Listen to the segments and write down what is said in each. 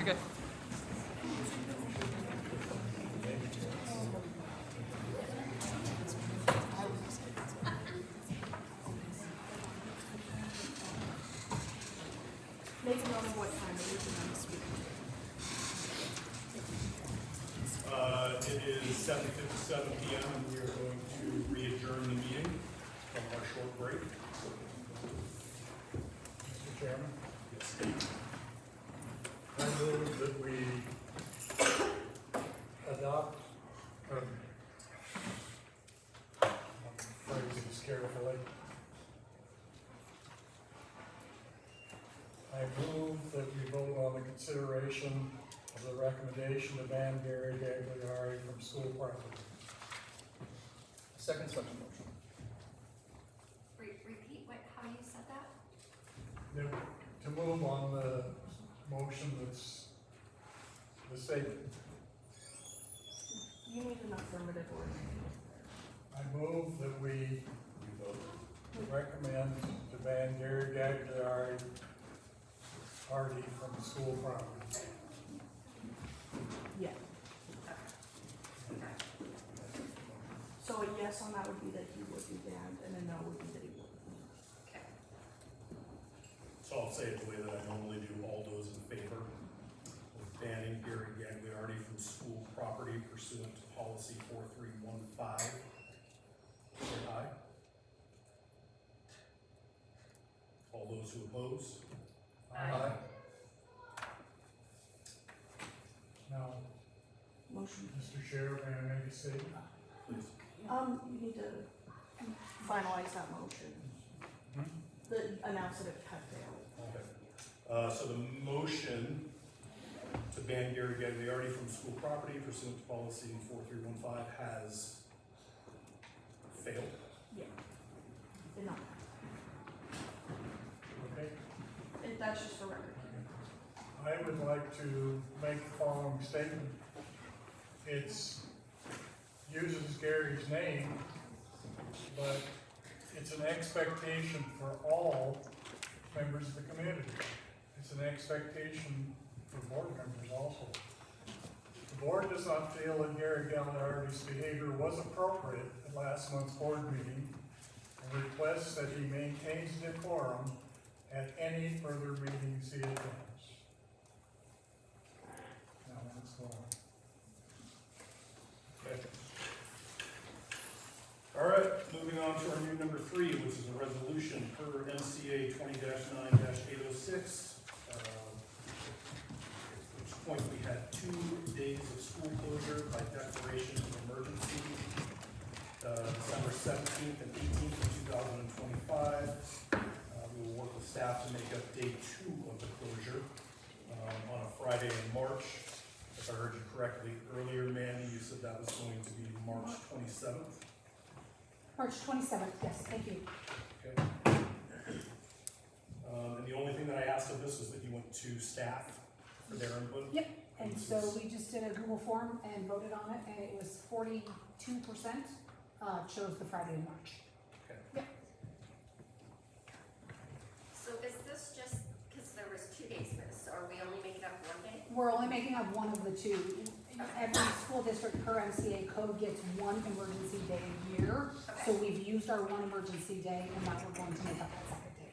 You're good. Make a note of what time it is on the street. It is 7:57 PM, and we are going to re-adjourn the meeting from our short break. Mr. Chairman, Yes. I move that we adopt, phrase this carefully. I move that we vote on the consideration of the recommendation to ban Gary Gagliari from school property. Second such motion. Repeat how you said that? Then to move on the motion that's the statement. You need an affirmative or I move that we recommend to ban Gary Gagliari party from school property. yeah. So a yes on that would be that he would be banned, and a no would be that he wouldn't. Okay. So I'll say it the way that I normally do. All those in favor of banning Gary Gagliardi from school property pursuant to policy 4315, say aye. All those who oppose? Aye. Now, Motion. Mr. Chair, may I make a statement? Please. You need to finalize that motion. Announce it if it had failed. Okay. So the motion to ban Gary Gagliardi from school property pursuant to policy 4315 has failed. Yeah. Did not. Okay. That's just for record. I would like to make the following statement. It's, uses Gary's name, but it's an expectation for all members of the community. It's an expectation for board members also. The board does not feel that Gary Gagliardi's behavior was appropriate at last month's board meeting and requests that he maintains decorum at any further meetings he attends. Now, let's go on. Okay. All right, moving on to our new number 3, which is a resolution per MCA 20-9-806. At which point we had 2 days of school closure by declaration of emergency. December 17th and 18th of 2025. We will work with staff to make up day 2 of the closure on a Friday in March. If I heard you correctly earlier, Mandy, you said that was going to be March 27th. March 27th, yes, thank you. Okay. And the only thing that I asked of this was that you went to staff for their input. Yep, and so we just did a Google form and voted on it, and it was 42% chose the Friday in March. So is this just, because there was 2 days for this, so are we only making up 1 day? We're only making up one of the 2. Every school district per MCA code gets 1 emergency day a year. So we've used our 1 emergency day, and now we're going to make up that second day.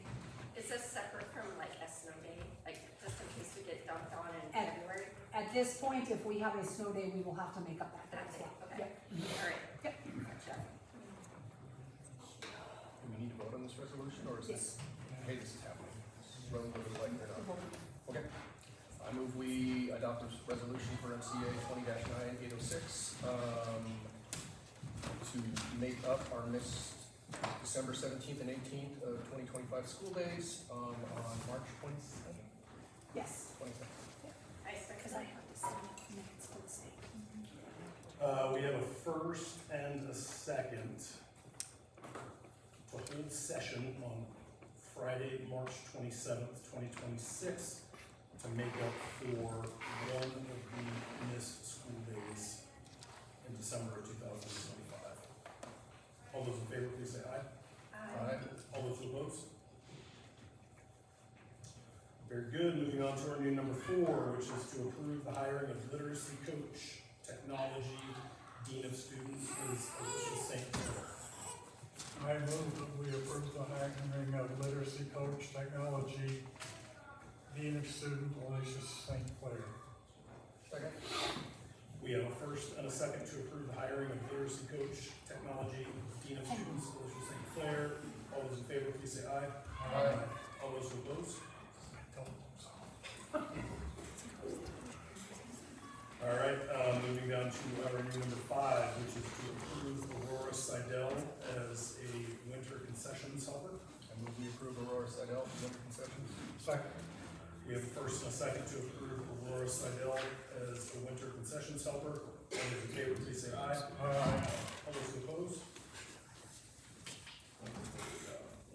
Is this separate from like a snow day, like just in case we get dumped on in At- February? At this point, if we have a snow day, we will have to make up that day as well. Okay, Yep. all right. Yep. Gotcha. Do we need to vote on this resolution, or is Yes. this, hey, this is happening? This is relatively likely or not? Okay. I move we adopt this resolution for MCA 20-9-806, to make up our missed December 17th and 18th of 2025 school days, on March 27th. Yes. 27th. I second Because I have to send minutes to the state. We have a first and a second to hold session on Friday, March 27th, 2026, to make up for one of the missed school days in December of 2025. All those in favor, please say aye. Aye. All those opposed? Very good. Moving on to our new number 4, which is to approve the hiring of literacy coach, technology, dean of students, Ms. Alicia St. Clair. I move that we approve the hiring of literacy coach, technology, dean of student, Alicia St. Clair. Second. We have a first and a second to approve the hiring of literacy coach, technology, dean of students, Alicia St. Clair. All those in favor, please say aye. Aye. All those opposed? All right, moving down to our new number 5, which is to approve Aurora Seidel as a winter concessions helper. I move we approve Aurora Seidel, winter concessions. Second. We have a first and a second to approve Aurora Seidel as a winter concessions helper. All those in favor, please say aye. Aye. All those opposed? 1,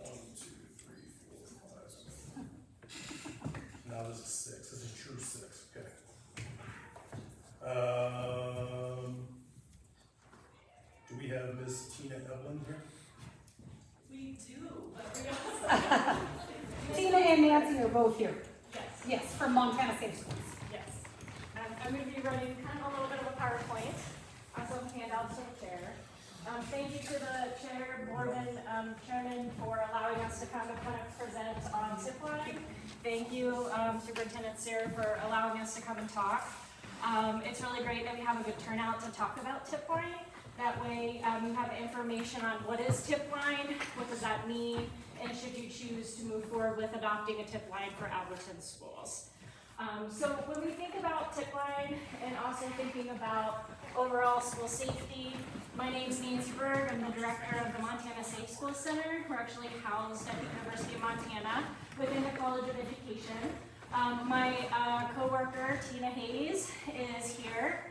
2, 3, 4, 5. Now this is 6. This is true 6. Okay. Do we have Ms. Tina Evelyn here? We do, but we also, Tina and Nancy are both here. yes, Yes, from Montana Safe Schools. Yes. I'm going to be running kind of a little bit of a PowerPoint, some handouts from the chair. Thank you to the chair, board, and chairman for allowing us to kind of present on tip line. Thank you, Superintendent Sarah, for allowing us to come and talk. It's really great that we have a good turnout to talk about tip line. That way you have information on what is tip line, what does that mean, and should you choose to move forward with adopting a tip line for Alberton schools. So when we think about tip line and also thinking about overall school safety, my name's Nancy Berg. I'm the director of the Montana Safe Schools Center. We're actually housed at the University of Montana within the College of Education. My coworker, Tina Hayes, is here.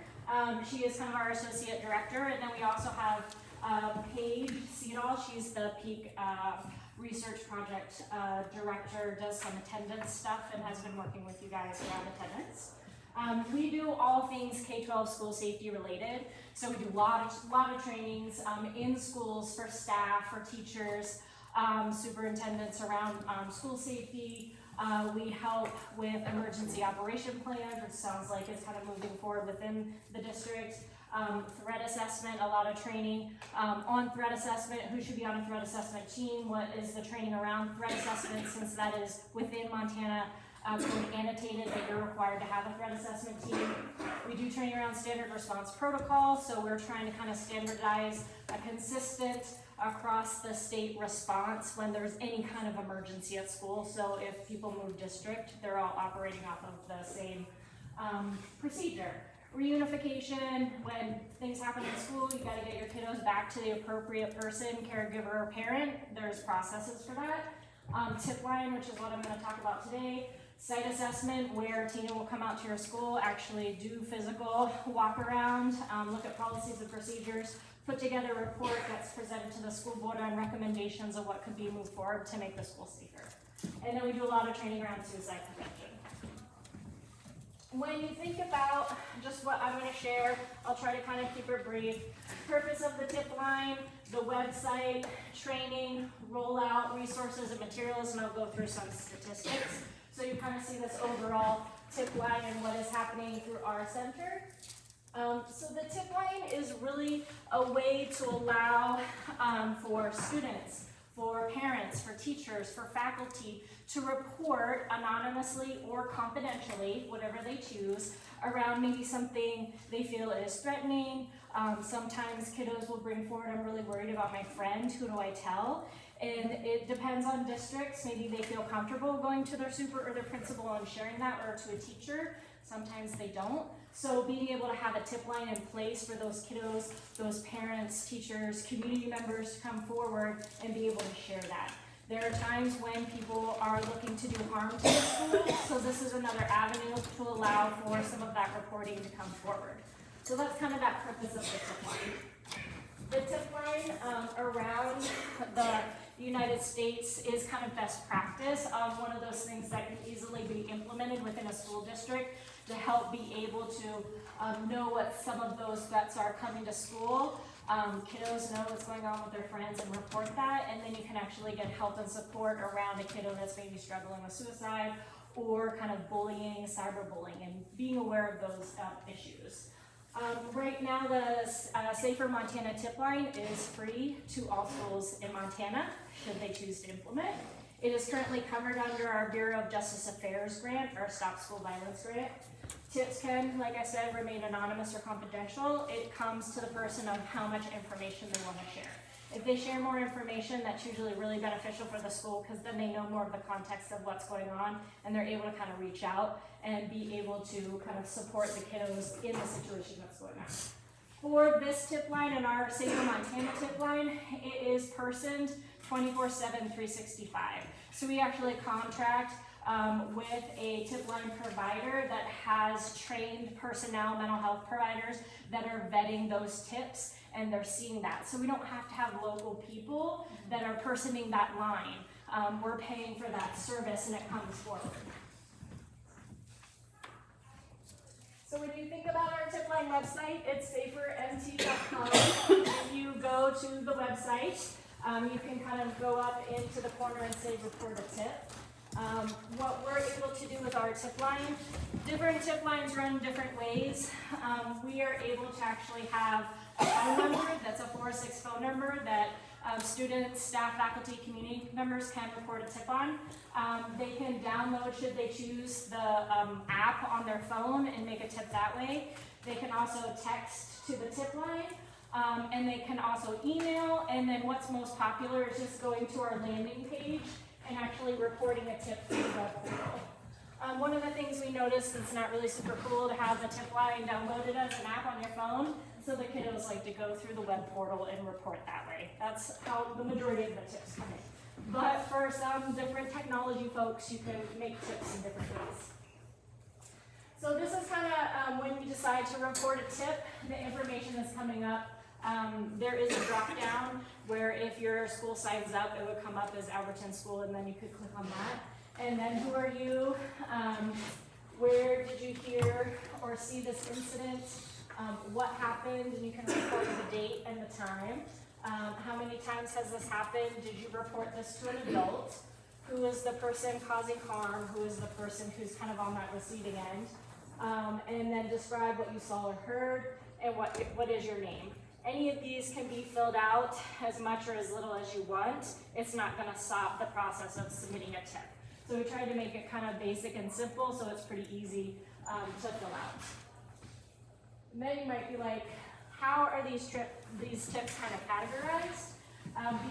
She is kind of our associate director, and then we also have Paige Seedall. She's the Peak Research Project director, does some attendance stuff, and has been working with you guys around attendance. We do all things K-12 school safety related, so we do a lot of trainings in schools for staff, for teachers, superintendents around school safety. We help with emergency operation plans, which sounds like it's kind of moving forward within the district. Threat assessment, a lot of training on threat assessment, who should be on a threat assessment team, what is the training around threat assessment, since that is within Montana, annotated that you're required to have a threat assessment team. We do training around standard response protocol, so we're trying to kind of standardize a consistent across the state response when there's any kind of emergency at school. So if people move district, they're all operating off of the same procedure. Reunification, when things happen in school, you gotta get your kiddos back to the appropriate person, caregiver, or parent. There's processes for that. Tip line, which is what I'm gonna talk about today. Site assessment, where Tina will come out to your school, actually do physical walk around, look at policies and procedures, put together a report that's presented to the school board on recommendations of what could be moved forward to make the school safer. And then we do a lot of training around suicide prevention. When you think about just what I'm going to share, I'll try to kind of keep it brief. Purpose of the tip line, the website, training, rollout, resources and materials, and I'll go through some statistics. So you kind of see this overall tip line and what is happening through our center. So the tip line is really a way to allow for students, for parents, for teachers, for faculty to report anonymously or confidentially, whatever they choose, around maybe something they feel is threatening. Sometimes kiddos will bring forward, I'm really worried about my friend, who do I tell? And it depends on districts. Maybe they feel comfortable going to their super or their principal and sharing that, or to a teacher. Sometimes they don't. So being able to have a tip line in place for those kiddos, those parents, teachers, community members to come forward and be able to share that. There are times when people are looking to do harm to the school, so this is another avenue to allow for some of that reporting to come forward. So that's kind of that purpose of the tip line. The tip line around the United States is kind of best practice, one of those things that can easily be implemented within a school district to help be able to know what some of those threats are coming to school. Kiddos know what's going on with their friends and report that, and then you can actually get help and support around a kiddo that's maybe struggling with suicide or kind of bullying, cyberbullying, and being aware of those issues. Right now, the Safer Montana tip line is free to all schools in Montana, should they choose to implement. It is currently covered under our Bureau of Justice Affairs grant, our Stop School Violence grant. Tips can, like I said, remain anonymous or confidential. It comes to the person of how much information they want to share. If they share more information, that's usually really beneficial for the school because then they know more of the context of what's going on and they're able to kind of reach out and be able to kind of support the kiddos in the situation that's going on. For this tip line and our Safer Montana tip line, it is personed 24/7, 365. So we actually contract with a tip line provider that has trained personnel, mental health providers that are vetting those tips and they're seeing that. So we don't have to have local people that are personing that line. We're paying for that service and it comes forward. So when you think about our tip line website, it's safermt.com. If you go to the website, you can kind of go up into the corner and say report a tip. What we're able to do with our tip line, different tip lines run different ways. We are able to actually have a phone number that's a 406 phone number that students, staff, faculty, community members can report a tip on. They can download, should they choose, the app on their phone and make a tip that way. They can also text to the tip line. And they can also email, and then what's most popular is just going to our landing page and actually reporting a tip to the web portal. One of the things we noticed that's not really super cool to have the tip line downloaded as an app on your phone, so the kiddos like to go through the web portal and report that way. That's how the majority of the tips come in. But for some different technology folks, you can make tips in different ways. So this is kind of when we decide to report a tip, the information that's coming up. There is a drop down where if your school signs up, it would come up as Alberton School and then you could click on that. And then who are you? Where did you hear or see this incident? What happened? And you can report the date and the time. How many times has this happened? Did you report this to an adult? Who is the person causing harm? Who is the person who's kind of on that receiving end? And then describe what you saw or heard and what is your name. Any of these can be filled out as much or as little as you want. It's not going to stop the process of submitting a tip. So we tried to make it kind of basic and simple so it's pretty easy to fill out. And then you might be like, how are these tips kind of categorized?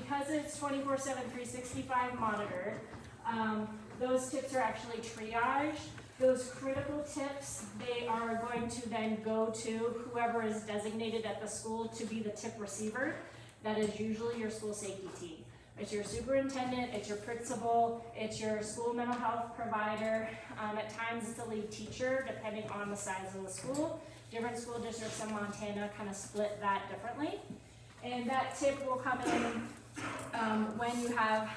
Because it's 24/7, 365 monitored, those tips are actually triaged. Those critical tips, they are going to then go to whoever is designated at the school to be the tip receiver. That is usually your school safety team. It's your superintendent, it's your principal, it's your school mental health provider. At times it's a lead teacher, depending on the size of the school. Different school districts in Montana kind of split that differently. And that tip will come in when you have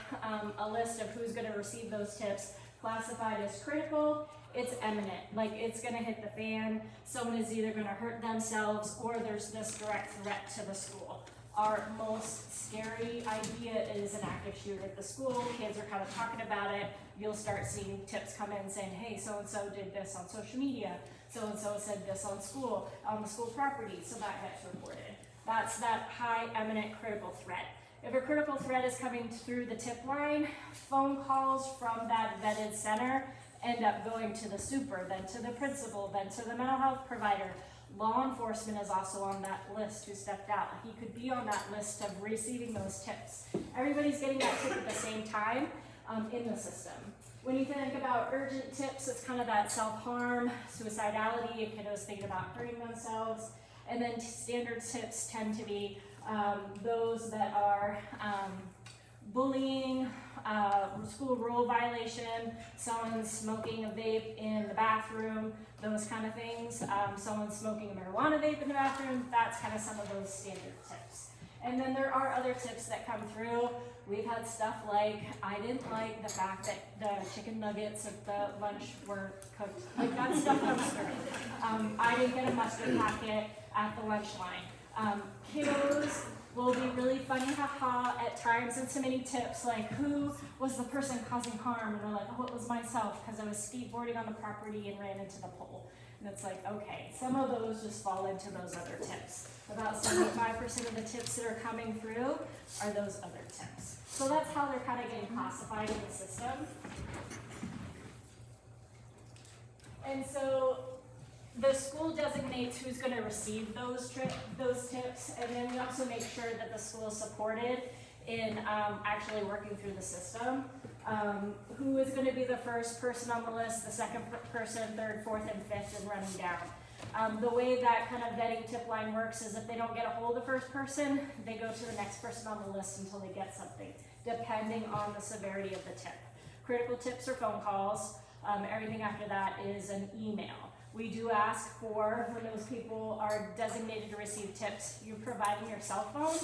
a list of who's going to receive those tips classified as critical. It's imminent, like it's gonna hit the fan, someone is either gonna hurt themselves or there's this direct threat to the school. Our most scary idea is an active shooter at the school. Kids are kind of talking about it. You'll start seeing tips come in saying, hey, so-and-so did this on social media. So-and-so said this on the school property, so that gets reported. That's that high imminent critical threat. If a critical threat is coming through the tip line, phone calls from that vetted center end up going to the super, then to the principal, then to the mental health provider. Law enforcement is also on that list who stepped out. He could be on that list of receiving those tips. Everybody's getting that tip at the same time in the system. When you think about urgent tips, it's kind of that self-harm, suicidality, kiddos thinking about hurting themselves. And then standard tips tend to be those that are bullying, school rule violation, someone smoking a vape in the bathroom, those kind of things. Someone smoking a marijuana vape in the bathroom, that's kind of some of those standard tips. And then there are other tips that come through. We've had stuff like, I didn't like the fact that the chicken nuggets at the lunch weren't cooked. Like that stuff comes through. I didn't get a mustard packet at the lunch line. Kiddos will be really funny, haha, at times, and so many tips, like who was the person causing harm? And they're like, oh, it was myself, because I was skateboarding on the property and ran into the pole. And it's like, okay, some of those just fall into those other tips. About 75% of the tips that are coming through are those other tips. So that's how they're kind of getting classified in the system. And so the school designates who's going to receive those tips, and then we also make sure that the school is supported in actually working through the system. Who is going to be the first person on the list, the second person, third, fourth, and fifth, and running down. The way that kind of vetting tip line works is if they don't get a hold of the first person, they go to the next person on the list until they get something, depending on the severity of the tip. Critical tips are phone calls. Everything after that is an email. We do ask for, when those people are designated to receive tips, you're providing your cell phone,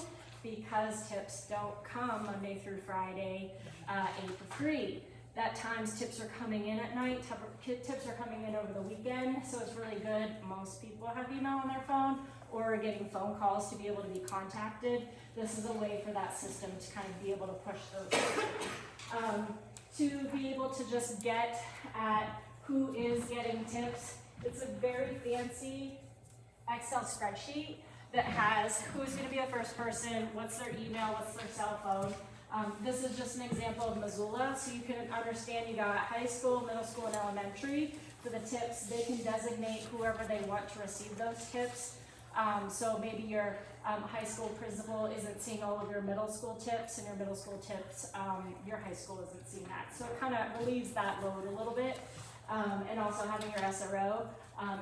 because tips don't come Monday through Friday, 8 to 3. At times tips are coming in at night, tips are coming in over the weekend, so it's really good. Most people have email on their phone or are getting phone calls to be able to be contacted. This is a way for that system to kind of be able to push those. To be able to just get at who is getting tips, it's a very fancy Excel spreadsheet that has who's going to be the first person, what's their email, what's their cell phone. This is just an example of Missoula, so you can understand you got high school, middle school, and elementary. For the tips, they can designate whoever they want to receive those tips. So maybe your high school principal isn't seeing all of your middle school tips, and your middle school tips, your high school isn't seeing that. So it kind of relieves that load a little bit. And also having your SRO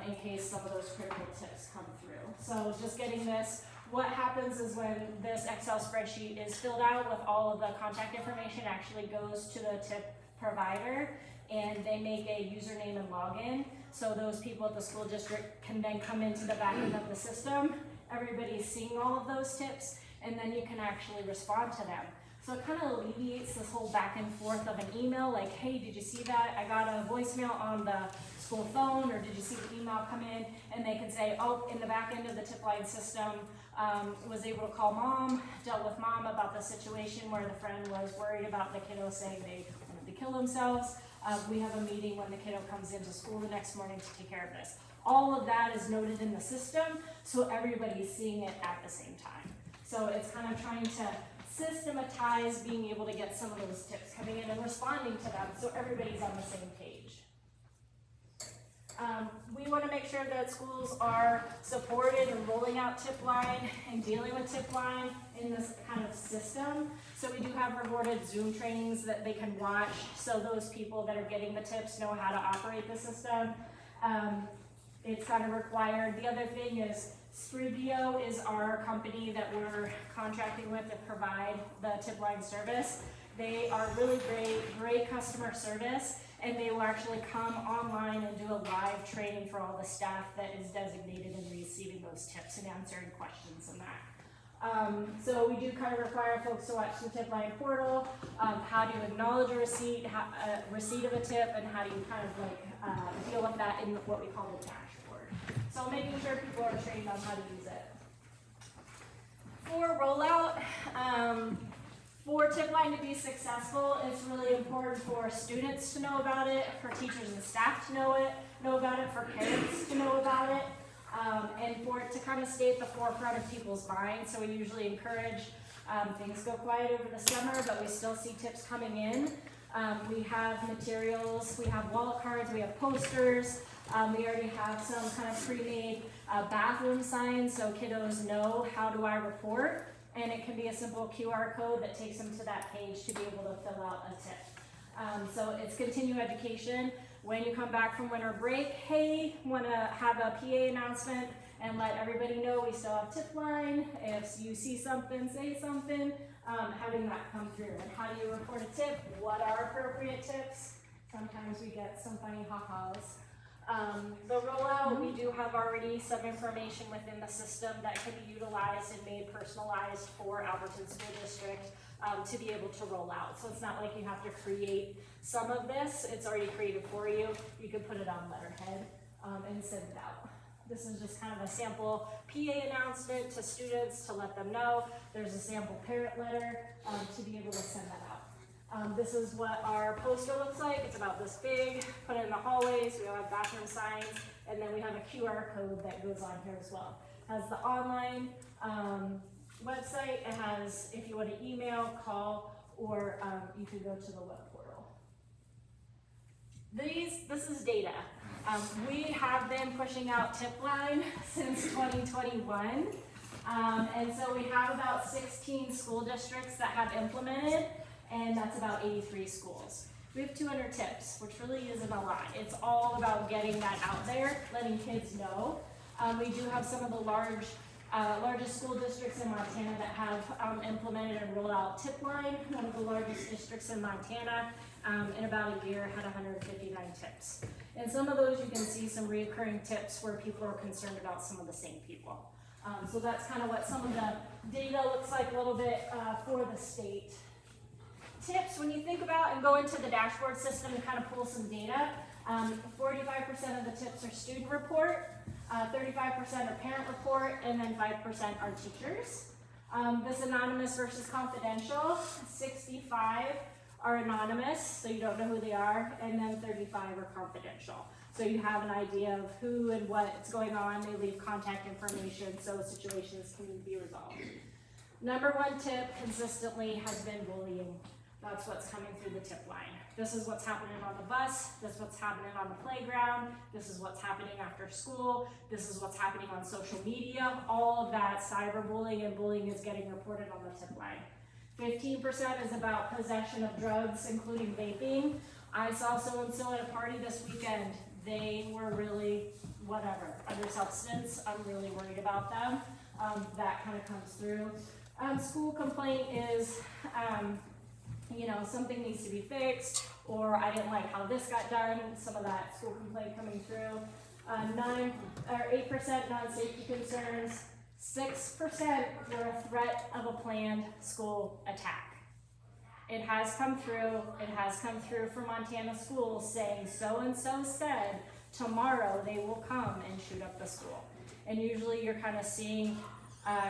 in case some of those critical tips come through. So just getting this, what happens is when this Excel spreadsheet is filled out with all of the contact information, actually goes to the tip provider, and they make a username and login. So those people at the school district can then come into the back end of the system. Everybody's seeing all of those tips, and then you can actually respond to them. So it kind of alleviates this whole back and forth of an email, like, hey, did you see that? I got a voicemail on the school phone, or did you see the email come in? And they can say, oh, in the back end of the tip line system, was able to call mom, dealt with mom about the situation where the friend was worried about the kiddo saying they wanted to kill themselves. We have a meeting when the kiddo comes into school the next morning to take care of this. All of that is noted in the system, so everybody's seeing it at the same time. So it's kind of trying to systematize being able to get some of those tips coming in and responding to them so everybody's on the same page. We want to make sure that schools are supported in rolling out tip line and dealing with tip line in this kind of system. So we do have recorded Zoom trainings that they can watch, so those people that are getting the tips know how to operate the system. It's kind of required. The other thing is Sprigio is our company that we're contracting with to provide the tip line service. They are really great customer service, and they will actually come online and do a live training for all the staff that is designated in receiving those tips and answering questions and that. So we do kind of require folks to watch the tip line portal, how do you acknowledge a receipt, receipt of a tip, and how do you kind of like deal with that in what we call the dashboard. So making sure people are trained on how to use it. For rollout, for tip line to be successful, it's really important for students to know about it, for teachers and staff to know about it, for parents to know about it, and for it to kind of stay at the forefront of people's minds. So we usually encourage, things go quiet over the summer, but we still see tips coming in. We have materials, we have wallet cards, we have posters, we already have some kind of pre-made bathroom signs so kiddos know how do I report. And it can be a simple QR code that takes them to that page to be able to fill out a tip. So it's continuing education. When you come back from winter break, hey, want to have a PA announcement and let everybody know we still have tip line. If you see something, say something. Having that come through. And how do you report a tip? What are appropriate tips? Sometimes we get some funny ha-has. The rollout, we do have already some information within the system that can be utilized and made personalized for Alberton School District to be able to roll out. So it's not like you have to create some of this, it's already created for you. You can put it on letterhead and send it out. This is just kind of a sample PA announcement to students to let them know. There's a sample parent letter to be able to send that out. This is what our poster looks like. It's about this big. Put it in the hallways. We have bathroom signs, and then we have a QR code that goes on here as well. It has the online website. It has if you want to email, call, or you can go to the web portal. This is data. We have been pushing out tip line since 2021. And so we have about 16 school districts that have implemented, and that's about 83 schools. We have 200 tips, which really isn't a lot. It's all about getting that out there, letting kids know. We do have some of the largest school districts in Montana that have implemented and rolled out tip line. One of the largest districts in Montana in about a year had 159 tips. And some of those you can see some reoccurring tips where people are concerned about some of the same people. So that's kind of what some of the data looks like a little bit for the state. Tips, when you think about and go into the dashboard system and kind of pull some data, 45% of the tips are student report, 35% are parent report, and then 5% are teachers. This anonymous versus confidential, 65 are anonymous, so you don't know who they are, and then 35 are confidential. So you have an idea of who and what's going on. They leave contact information so situations can be resolved. Number one tip consistently has been bullying. That's what's coming through the tip line. This is what's happening on the bus. This is what's happening on the playground. This is what's happening after school. This is what's happening on social media. All of that cyberbullying and bullying is getting reported on the tip line. 15% is about possession of drugs, including vaping. I saw so-and-so at a party this weekend. They were really, whatever, under substance. I'm really worried about them. That kind of comes through. School complaint is, something needs to be fixed, or I didn't like how this got done. Some of that school complaint coming through. 8% non-safety concerns. 6% were a threat of a planned school attack. It has come through from Montana schools saying so-and-so said tomorrow they will come and shoot up the school. And usually you're kind of seeing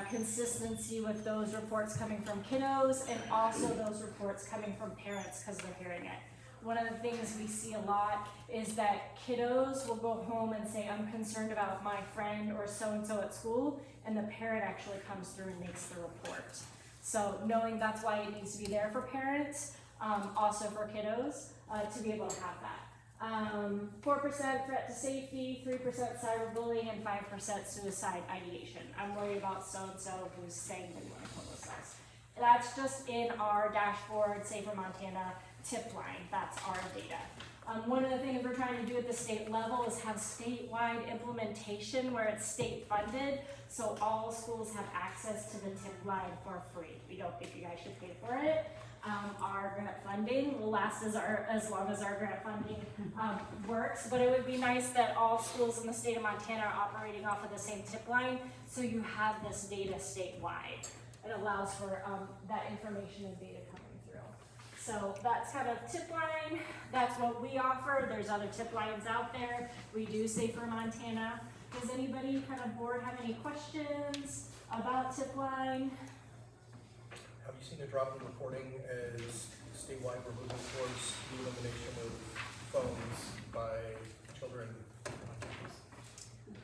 consistency with those reports coming from kiddos and also those reports coming from parents because they're hearing it. One of the things we see a lot is that kiddos will go home and say, I'm concerned about my friend or so-and-so at school, and the parent actually comes through and makes the report. So knowing that's why it needs to be there for parents, also for kiddos, to be able to have that. 4% threat to safety, 3% cyberbullying, and 5% suicide ideation. I'm worried about so-and-so who's saying they want to kill themselves. That's just in our dashboard, Safer Montana tip line. That's our data. One of the things we're trying to do at the state level is have statewide implementation where it's state funded, so all schools have access to the tip line for free. We don't think you guys should pay for it. Our grant funding will last as long as our grant funding works, but it would be nice that all schools in the state of Montana are operating off of the same tip line, so you have this data statewide. It allows for that information and data coming through. So that's kind of tip line. That's what we offer. There's other tip lines out there. We do Safer Montana. Does anybody kind of board have any questions about tip line? Have you seen a drop in reporting as statewide we're moving towards the elimination of phones by children?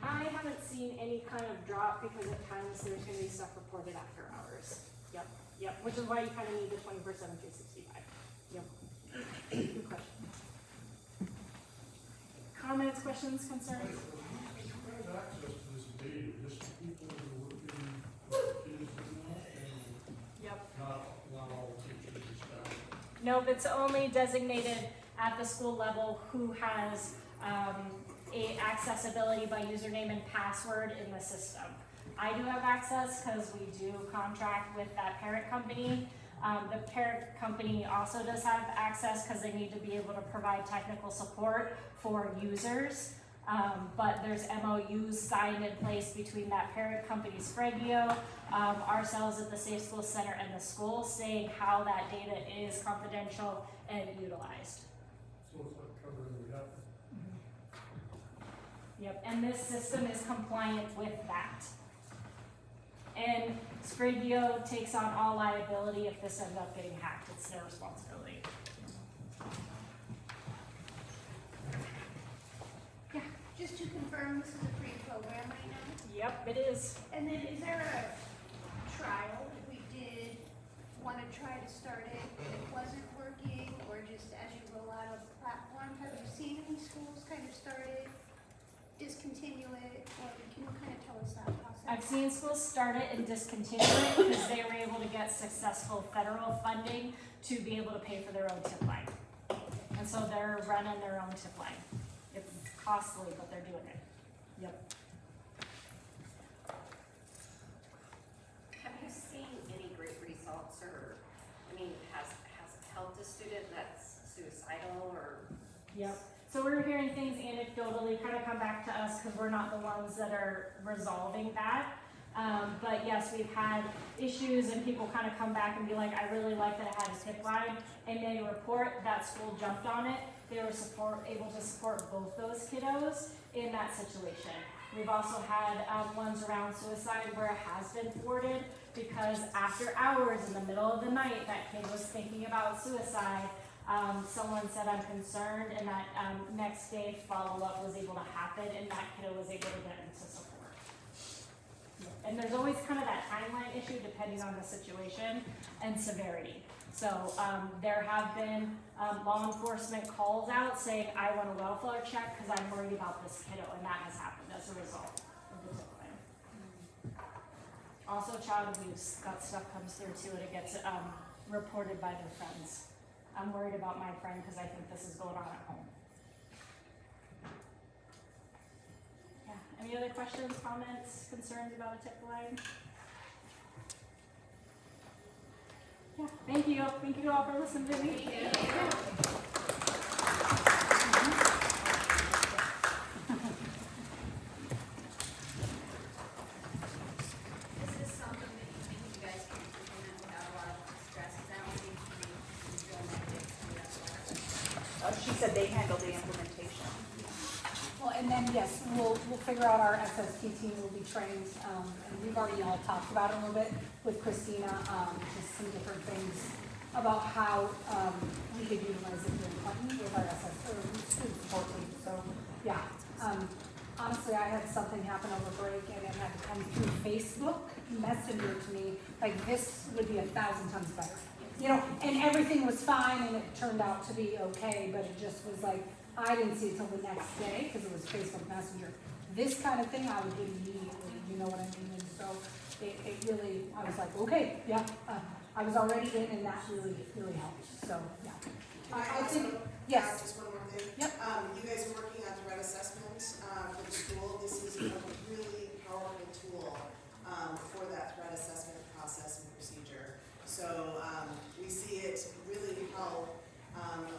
I haven't seen any kind of drop because at times there's going to be stuff reported after hours. Yep, which is why you kind of need the 24/7/365. Yep, good question. Comments, questions, concerns? Who has access to this data? Just people who are working with kids and Yep. not all teachers and staff. Nope, it's only designated at the school level who has a accessibility by username and password in the system. I do have access because we do contract with that parent company. The parent company also does have access because they need to be able to provide technical support for users. But there's MOUs signed in place between that parent company, Spreadio, ourselves at the Safe School Center, and the school saying how that data is confidential and utilized. So it's like covering the gap. Yep, and this system is compliant with that. And Sprigio takes on all liability if this ends up getting hacked, it's their responsibility. Just to confirm, this is a free program right now? Yep, it is. And then is there a trial if we did want to try to start it and it wasn't working, or just as you roll out of the platform, have you seen any schools kind of start it, discontinue it, or can you kind of tell us that process? I've seen schools start it and discontinue it because they were able to get successful federal funding to be able to pay for their own tip line. And so they're running their own tip line. It's costly, but they're doing it. Yep. Have you seen any great results, or, I mean, has it helped a student that's suicidal, or? Yep. So we're hearing things anecdotally kind of come back to us because we're not the ones that are resolving that. But yes, we've had issues and people kind of come back and be like, I really like that it had a tip line, and they report that school jumped on it. They were able to support both those kiddos in that situation. We've also had ones around suicide where it has been thwarted because after hours in the middle of the night, that kid was thinking about suicide. Someone said, I'm concerned, and that next day follow-up was able to happen, and that kiddo was able to get into support. And there's always kind of that timeline issue depending on the situation and severity. So there have been law enforcement calls out saying, I want a welfare check because I'm worried about this kiddo, and that has happened as a result of the tip line. Also child abuse, that stuff comes through too, and it gets reported by their friends. I'm worried about my friend because I think this is going on at home. Yeah, any other questions, comments, concerns about a tip line? Yeah, thank you. Thank you all for listening to me. This is something that you think you guys can implement without a lot of stress, because I don't think you feel negative to that. She said they handle the implementation. Well, and then, yes, we'll figure out our SST team will be trained, and we've already all talked about it a little bit with Christina, just some different things about how, we could utilize it in Clinton with our student support team, so, yeah. Honestly, I had something happen over break, and it had to come through Facebook Messenger to me, like, this would be 1,000 times better. You know, and everything was fine, and it turned out to be okay, but it just was like, I didn't see it till the next day, because it was Facebook Messenger. This kind of thing, I would do immediately, you know what I mean? And so, it really, I was like, okay, yeah, I was already in, and that really helped, so, yeah. I think, yes, Just one more thing. Yep. You guys are working on threat assessment, for the school. This is a really powerful tool, for that threat assessment process and procedure. So, we see it really help,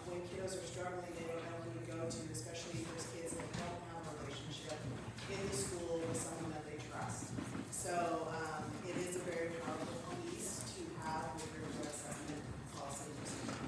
when kiddos are struggling, they don't know who to go to, especially those kids that don't have a relationship in the school with someone that they trust. So, it is a very powerful piece to have with your threat assessment policy and procedure.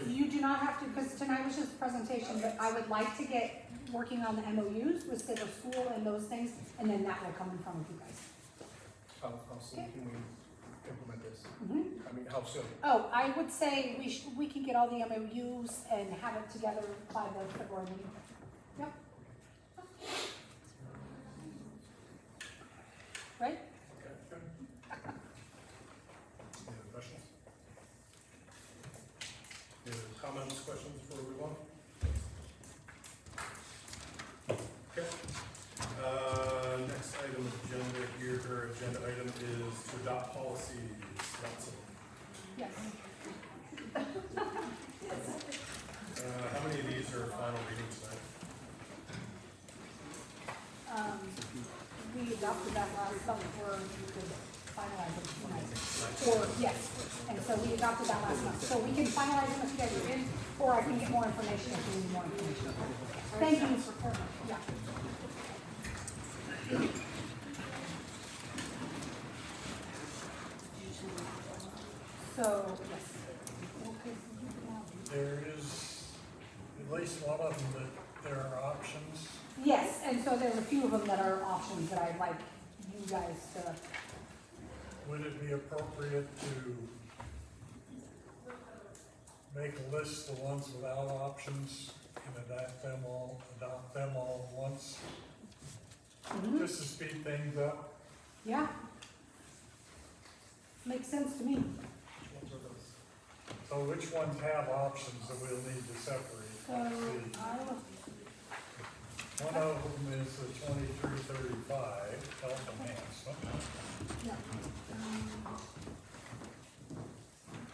you do not have to, because tonight was just a presentation, but I would like to get working on the MOUs with Center School and those things, and then that will come in front of you guys. How soon can we implement this? Mhm. I mean, how soon? Oh, I would say we can get all the MOUs and have it together by the February meeting. Yep. Right? Okay, good. Any other questions? Any other comments, questions before we move on? Okay. Next item agenda here, or agenda item is to adopt policies. Lots of them. Yes. How many of these are final reading tonight? We adopted that last summer, or you could finalize it tonight. Or, yes, and so we adopted that last month. So we can finalize it if you guys are in, or I can get more information if you need more information. Thank you, Mr. Clerk. Yeah. So, yes. Okay. There is at least one of them that there are options. Yes, and so there's a few of them that are options that I'd like you guys to, Would it be appropriate to make a list of the ones without options and adopt them all at once? Just to speed things up? yeah. Makes sense to me. Which ones are those? So which ones have options that we'll need to separate? So, The- I will, One of them is the 2335, health enhancement. yeah.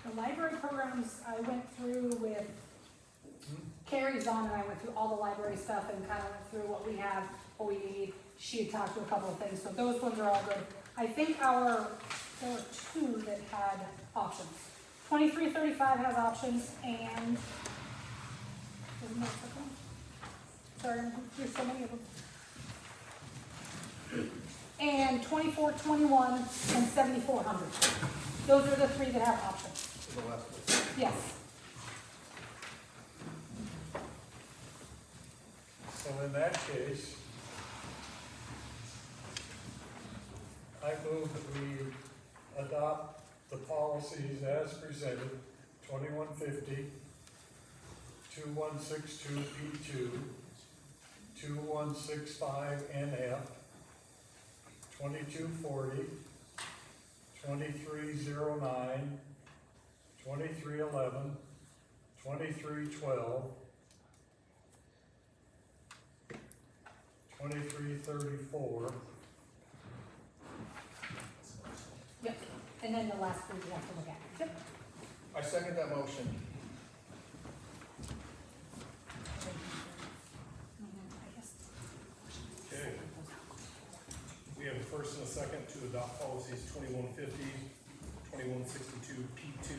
The library programs, I went through with Carrie's on, and I went through all the library stuff and kind of went through what we have, what we need. She had talked to a couple of things, so those ones are all good. I think there were two that had options. 2335 has options, and isn't that something? Sorry, there's so many of them. And 2421 and 7400. Those are the three that have options. The last one. Yes. So in that case, I move that we adopt the policies as presented, 2150, 2162P2, 2165NF, 2240, 2309, 2311, 2312, 2334, Yep. And then the last three we have to look at. Yep. I second that motion. I guess. Okay. We have a first and a second to adopt policies 2150, 2162 P2,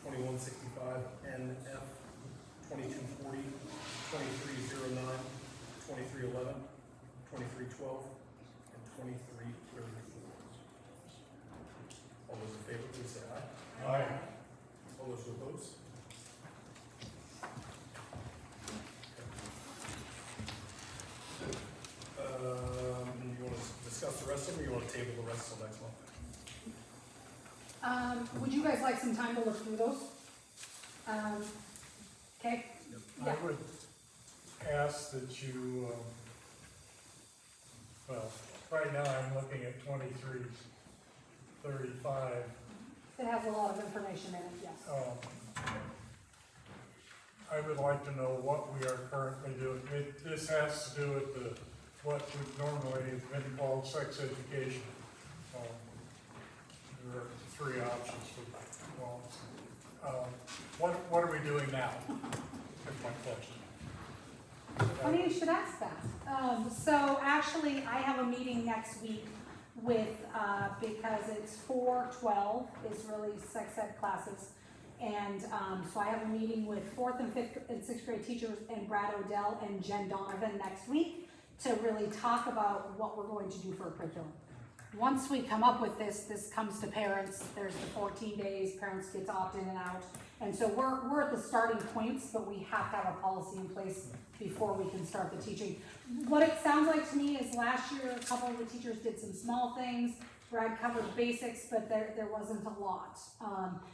2165 NF, 2240, 2309, 2311, 2312, and 2334. All those in favor, please say aye. Aye. All those opposed? You want to discuss the rest of them, or you want to table the rest till next month? Would you guys like some time to look through those? Okay, I Yeah. would ask that you, well, right now I'm looking at 2335. it has a lot of information in it, yes. I would like to know what we are currently doing. This has to do with what would normally have been called sex education. There are three options for, what are we doing now? That's my question. Funny you should ask that. So actually, I have a meeting next week with, because it's 412 is really sex ed classes. And so I have a meeting with 4th and 5th and 6th grade teachers and Brad Odell and Jen Donovan next week to really talk about what we're going to do for a curriculum. Once we come up with this comes to parents. There's the 14 days, parents get to opt in and out. And so we're at the starting points, but we have to have a policy in place before we can start the teaching. What it sounds like to me is last year, a couple of the teachers did some small things. Brad covered basics, but there wasn't a lot.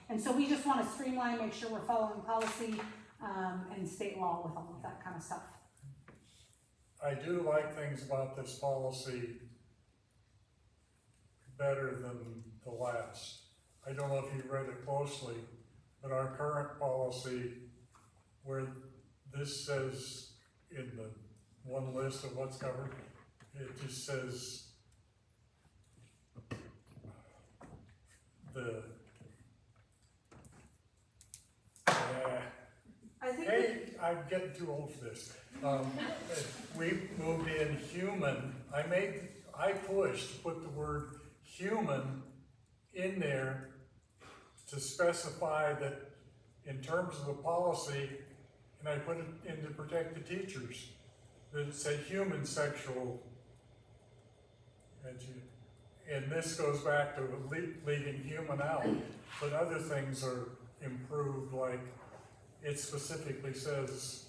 And so we just want to streamline, make sure we're following policy and state law with all of that kind of stuff. I do like things about this policy better than the last. I don't know if you read it closely, but our current policy, where this says in the one list of what's covered, it just says I think hey, I'm getting too old for this. We moved in human, I pushed to put the word human in there to specify that in terms of the policy, and I put it in to protect the teachers, that it said human sexual, And this goes back to leaving human out, but other things are improved, like it specifically says,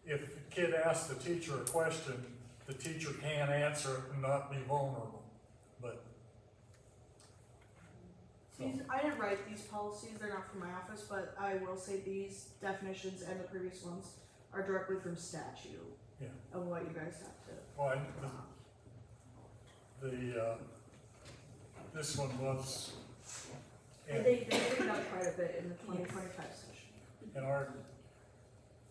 if the kid asks the teacher a question, the teacher can answer it and not be vulnerable, but. So, These, I didn't write these policies, they're not from my office, but I will say these definitions and the previous ones are directly from statute. Yeah. Of what you guys have to. well, this one was, And they cleaned up quite a bit in the 2025 session. and our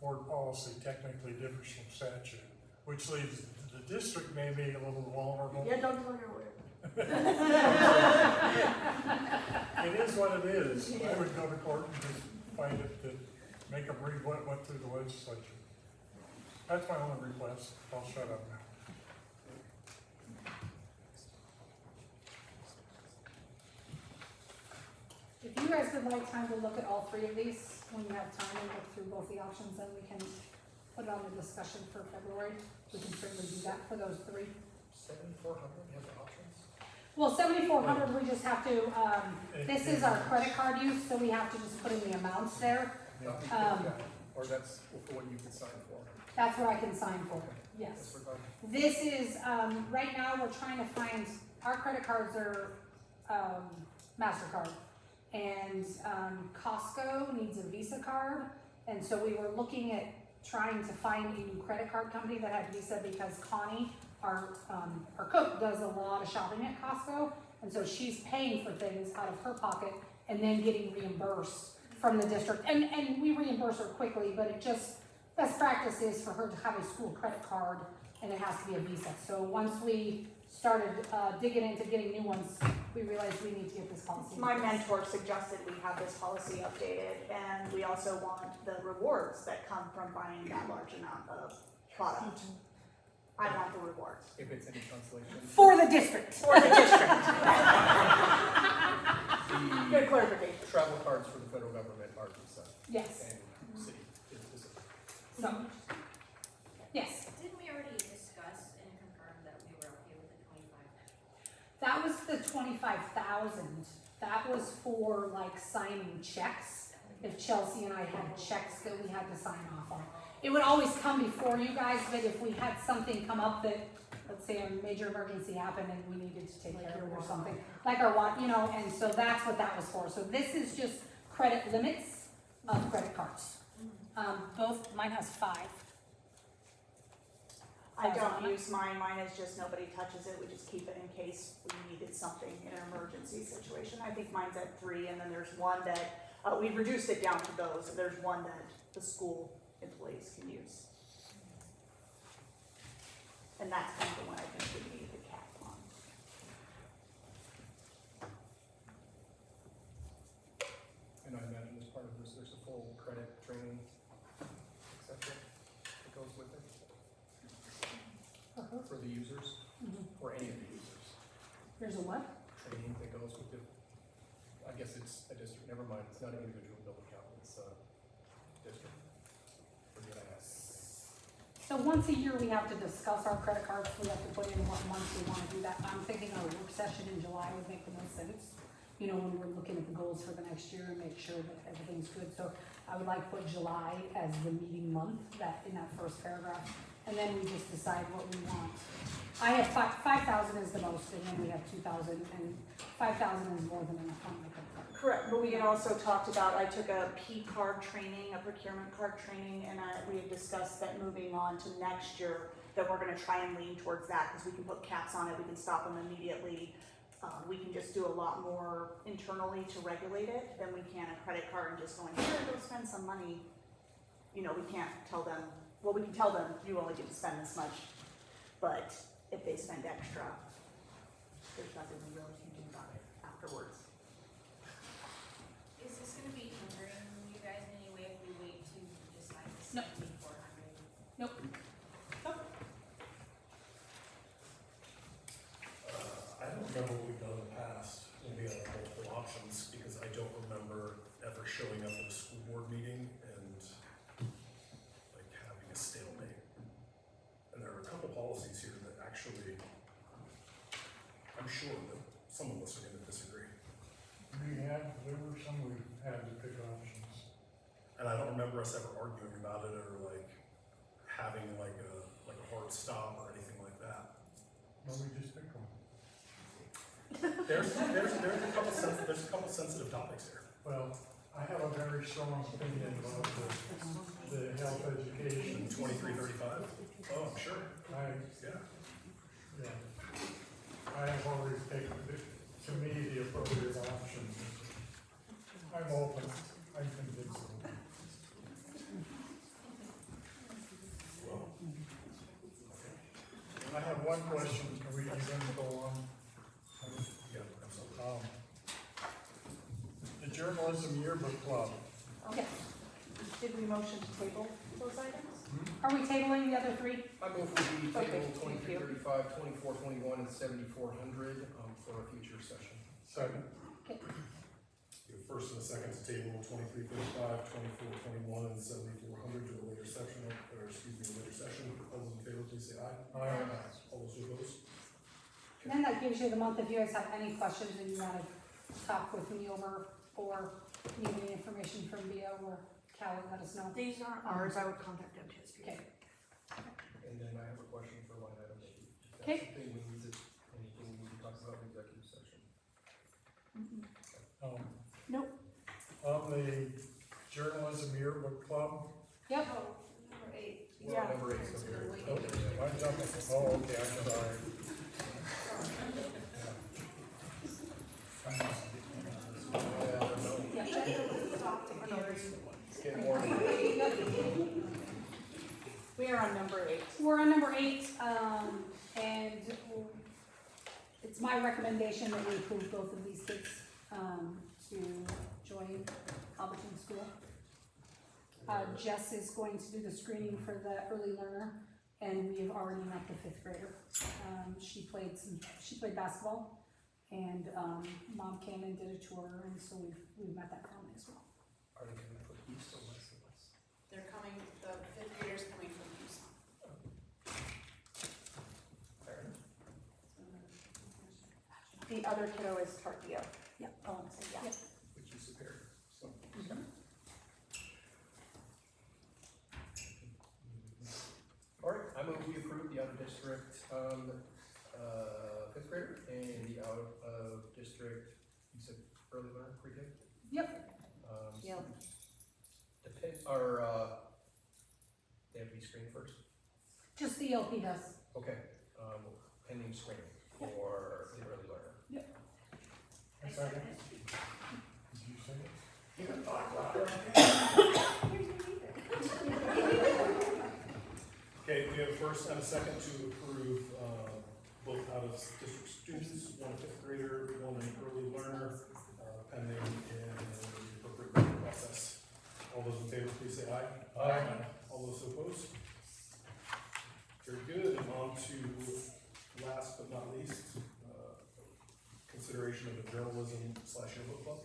board policy technically differs from statute, which leaves the district may be a little vulnerable. Yeah, don't tell your lawyer. It is what it is. I would go to court and just fight it, to make them read what went through the legislature. That's my only request. I'll shut up now. If you guys would like time to look at all three of these, when you have time and look through both the options, then we can put it on the discussion for February. We can certainly do that for those three. 7,400 has the options? Well, 7,400, we just have to, this is our credit card use, so we have to just put in the amounts there. Or that's for what you can sign for? That's what I can sign for, yes. Disregard. This is, right now, we're trying to find, our credit cards are, MasterCard. And, Costco needs a Visa card, and so we were looking at trying to find a new credit card company that had Visa because Connie, our cook, does a lot of shopping at Costco, and so she's paying for things out of her pocket and then getting reimbursed from the district. And we reimburse her quickly, but it just, best practice is for her to have a school credit card, and it has to be a Visa. So once we started digging into getting new ones, we realized we need to get this policy. My mentor suggested we have this policy updated, and we also want the rewards that come from buying that large amount of product. I want the rewards. If it's any consolation. For the district. For the district. Good The clarification. travel cards for the federal government are Visa Yes, and city is Visa. so, yes, Didn't we already discuss and confirm that we were okay with the 25? that was the 25,000. That was for like signing checks. If Chelsea and I had checks that we had to sign off on. It would always come before you guys, but if we had something come up that, let's say a major emergency happened and we needed to take care of it or something, like our what, and so that's what that was for. So this is just credit limits of credit cards. Both, mine has 5. I don't use mine, mine is just nobody touches it, we just keep it in case we needed something in an emergency situation. I think mine's at 3, and then there's one that, we reduced it down to those, there's one that the school employees can use. And that's kind of the one I think we need the cap on. And I imagine as part of this, there's a full credit training, et cetera, that goes with it for the users, or any of the users. There's a what? Training that goes with it. I guess it's a district, never mind, it's not an individual bill account, it's a district. Forget I asked. So once a year, we have to discuss our credit cards, we have to put in what month we wanna do that. I'm thinking our work session in July would make the most sense. When we're looking at the goals for the next year and make sure that everything's good. So I would like to put July as the meeting month, that, in that first paragraph. And then we just decide what we want. I have 5,000 is the most, and then we have 2,000, and 5,000 is more than enough on my credit card. Correct, but we had also talked about, I took a P card training, a procurement card training, and we had discussed that moving on to next year, that we're gonna try and lean towards that, because we can put caps on it, we can stop them immediately. We can just do a lot more internally to regulate it than we can a credit card and just going, here, go spend some money. We can't tell them, well, we can tell them, you only get to spend this much, but if they spend extra, there's nothing we really can do about it afterwards. Is this gonna be hindering you guys in any way if we wait to decide this No. 7,400? Nope. I don't remember what we've done in the past when we had multiple options, because I don't remember ever showing up at a school board meeting and like having a stalemate. And there are a couple policies here that actually, I'm sure that some of us are gonna disagree. there were some we had to pick options. And I don't remember us ever arguing about it or like having like a hard stop or anything like that. Well, we just picked one. There's a couple sensitive topics here. Well, I have a very strong opinion about the health education. 2335? Oh, I'm sure. Yeah. Yeah. I have always taken, to me, the appropriate option. I'm open, I'm convinced. Well, I have one question, can we even go on? yeah, absolutely. The Journalism Yearbook Club, Okay. Did we motion to table those items? Are we tabling the other three? I move we Okay, table thank you. 2335, 2421, and 7400 for a future session. second, You have first and a second to table 2335, 2421, and 7400 to the later section, or excuse me, the later session. All those in favor, please say aye. Aye. All those opposed? And then that gives you the month, if you guys have any questions and you wanna talk with me over, or need any information from Via or Callie, let us know. These aren't ours, I would contact MTSBA. Okay. And then I have a question for line item eight. If that's Okay. something we need to, anything we need to talk about in executive session? Nope. On the Journalism Yearbook Club, Yep. Number 8. We're on number eight, so here. I'm jumping, oh, okay, I'm sorry. Yeah, no, it's getting more. We are on number 8. We're on number 8, and it's my recommendation that we approve both of these kids, to join Alberton School. Jess is going to do the screening for the early learner, and we have already met the 5th grader. She played basketball, and, mom came and did a tour, and so we've met that family as well. Are they coming from east or west and west? They're coming, the fifth graders coming from Tucson. Fair enough. The other kiddo is Tarkio. Yep. Oh, so yeah. Yep. Which is superior, so. All right, I move we approve the out-of-district, 5th grader and the out-of-district, you said early learner, pre-K? Yep. Yep. Depend, they have to be screened first? Just the ELP does. Okay, pending screening for the early learner. A second. Did you say it? Okay, we have a first and a second to approve, both out-of-district students, one a 5th grader, one an early learner, pending in the appropriate grading process. All those in favor, please say aye. Aye. All those opposed? Very good, and on to last but not least, consideration of a journalism/yearbook club.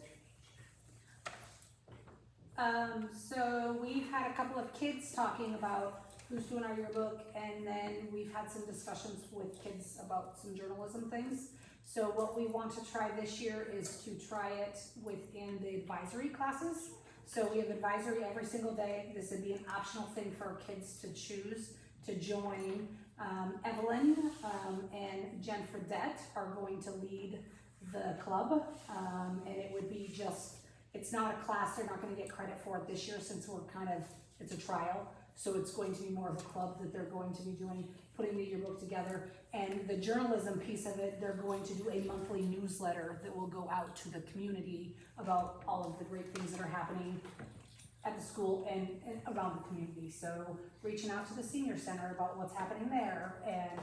So we've had a couple of kids talking about who's doing our yearbook, and then we've had some discussions with kids about some journalism things. So what we want to try this year is to try it within the advisory classes. So we have advisory every single day. This would be an optional thing for kids to choose to join. Evelyn and Jen Fredette are going to lead the club, and it would be just, it's not a class, they're not gonna get credit for it this year since we're it's a trial. So it's going to be more of a club that they're going to be doing, putting the yearbook together. And the journalism piece of it, they're going to do a monthly newsletter that will go out to the community about all of the great things that are happening at the school and around the community. So reaching out to the senior center about what's happening there, and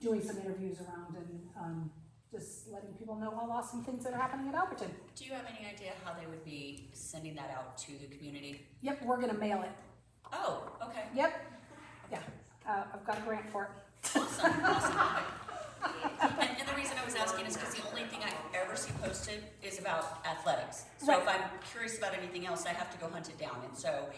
doing some interviews around, and just letting people know all awesome things that are happening at Alberton. Do you have any idea how they would be sending that out to the community? Yep, we're gonna mail it. Oh, okay. Yep, yeah, I've got a grant for it. Awesome, awesome. Okay. And the reason I was was asking is because the only thing I ever see posted is about athletics. So if Right. I'm curious about anything else, I have to go hunt it down. And so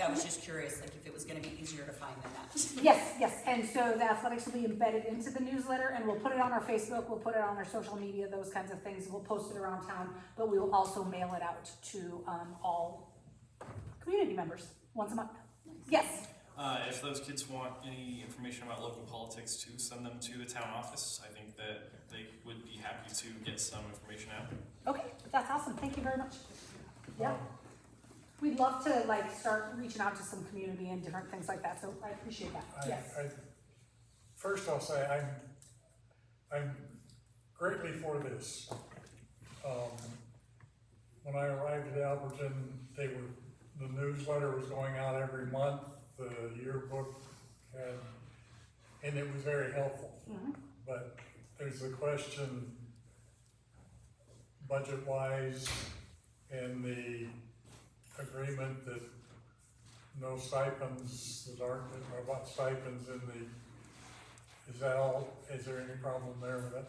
I was just curious, like if it was gonna be easier to find than that. Yes, and so the athletics will be embedded into the newsletter, and we'll put it on our Facebook, we'll put it on our social media, those kinds of things, we'll post it around town, but we will also mail it out to, all community members, once a month. Yes, If those kids want any information about local politics too, send them to the town office. I think that they would be happy to get some information out. okay, that's awesome, thank you very much. Yeah, we'd love to like start reaching out to some community and different things like that, so I appreciate that, yes. First I'll say, I'm greatly for this. When I arrived at Alberton, the newsletter was going out every month, the yearbook and it was very helpful. Mhm. But there's a question, budget-wise, and the agreement that no stipends, that aren't, or about stipends in the, is that all, is there any problem there with that?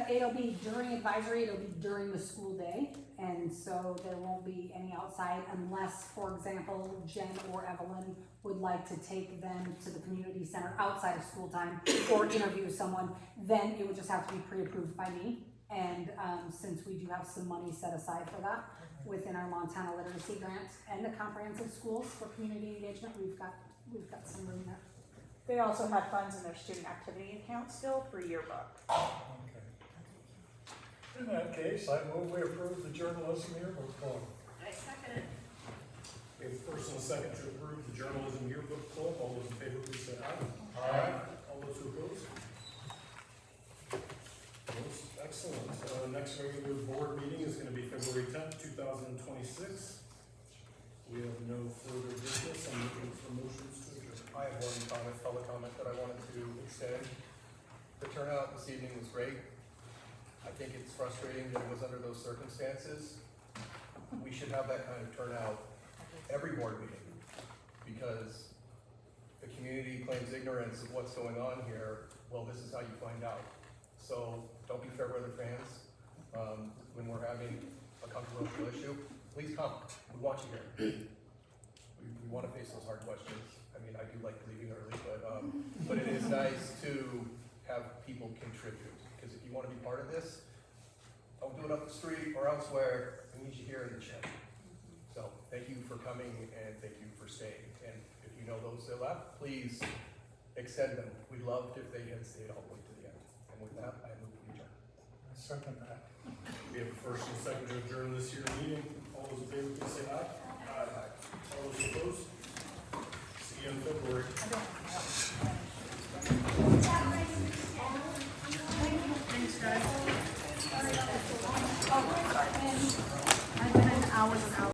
It'll be during advisory, it'll be during the school day, and so there won't be any outside unless, for example, Jen or Evelyn would like to take them to the community center outside of school time or interview someone, then it would just have to be pre-approved by me. And, since we do have some money set aside for that within our Montana Literacy Grant and the Comprehensive Schools for community engagement, we've got some room there. They also have funds in their student activity account still for yearbook. Okay. In that case, I move we approve the journalism yearbook club. I second it. We have a first and a second to approve the journalism yearbook club. All those in favor, please say aye. Aye. All those who oppose? Most excellent. Next regular board meeting is gonna be February 10th, 2026. We have no further business. I'm looking for motions to adjourn. I have one public comment that I wanted to extend. The turnout this evening was great. I think it's frustrating that it was under those circumstances. We should have that kind of turnout every board meeting, because the community claims ignorance of what's going on here. Well, this is how you find out. So don't be fair weather fans. When we're having a controversial issue, please come. We want you here. We want to face those hard questions. I mean, I do like leaving early, but it is nice to have people contribute, because if you want to be part of this, don't do it up the street or elsewhere. We need you here in the shed. So thank you for coming and thank you for staying. And if you know those that left, please extend them. We'd loved if they had stayed all the way to the end. And with that, I move to adjourn. I second that. We have a first and a second to adjourn this year's meeting. All those in favor, please say aye. Aye. All those opposed? See you in February.